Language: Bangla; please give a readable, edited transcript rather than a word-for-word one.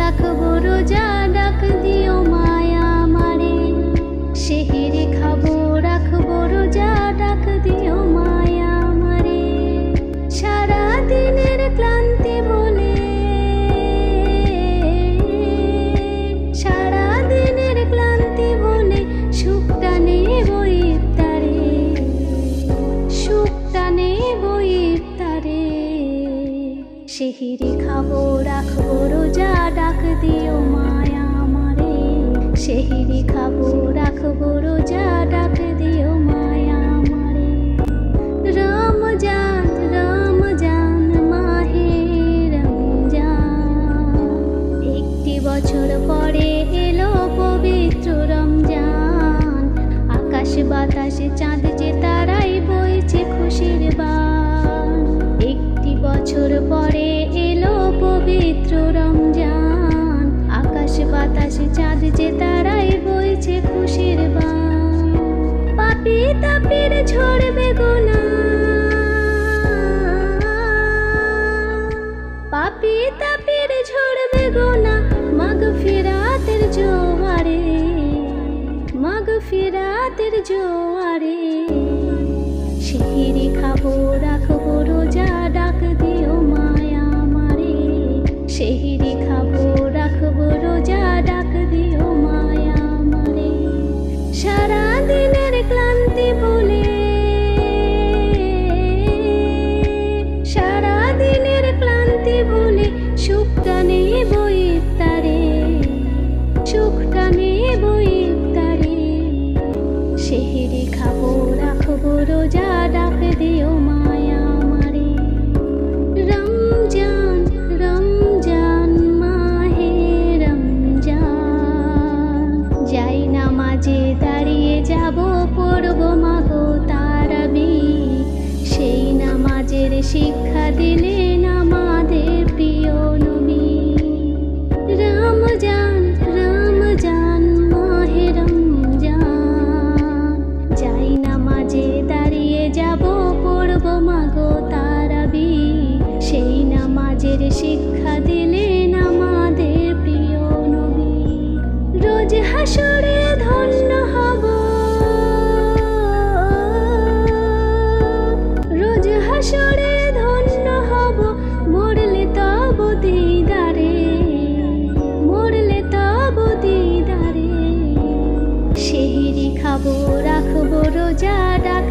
রাখবো রোজা ডাক দিও মায়া আমারে সেহরি খাবো রাখবো রোজা ডাক দিও মায়া আমারে সারা দিনের ক্লান্তি বলে সারা দিনের ক্লান্তি বলে সুখটা নেব ইফতারে সুখটা নেব ইফতারে সেহরি খাবো রাখবো রোজা ডাক দিও মায়া আমারে সেহরি খাবো রাখবো রোজা ডাক দিও মায়া আমারে রমজান রমজান মাহে রমজান একটি বছর পরে এলো পবিত্র রমজান আকাশ বাতাসে চাঁদ যে তারাই বইছে খুশির বান একটি বছর পরে এলো পবিত্র রমজান আকাশ বাতাসে চাঁদ যে তারাই বইছে খুশির বান পাপী তাপীর ঝরবে গুনাহ পাপী তাপীর ঝরবে গুনাহ মাগফিরাতের জোয়ারে মাগফিরাতের জোয়ারে সেহরি খাবো রাখবো রোজা ডাক দিও মায়া আমারে সেহরি খাবো রাখবো রোজা ডাক দিও মায়া আমারে সারা দিনের ক্লান্তি বলে সারা দিনের ক্লান্তি বলে সুখটা নেব ইফতারে সুখটা নেব ইফতারে সেহরি খাবো রাখবো রোজা ডাক দিও মায়া আমারে রমজান রমজান মাহে রমজান যাই নামাজে দাঁড়িয়ে যাব পড়ব মাগো তারাবি সেই নামাজের শিক্ষা দিলেন আমাদের প্রিয় নবী রমজান রমজান মাহে রমজান যাই নামাজে দাঁড়িয়ে যাব পড়ব মাগো তারাবি সেই নামাজের শিক্ষা দিলেন আমাদের প্রিয় নবী রোজ হাসরে ধন্য হব রোজ হাসরে ধন্য হব মরলে তব দিদারে মরলে তব দিদারে সেহরি খাবো রাখবো রোজা ডাক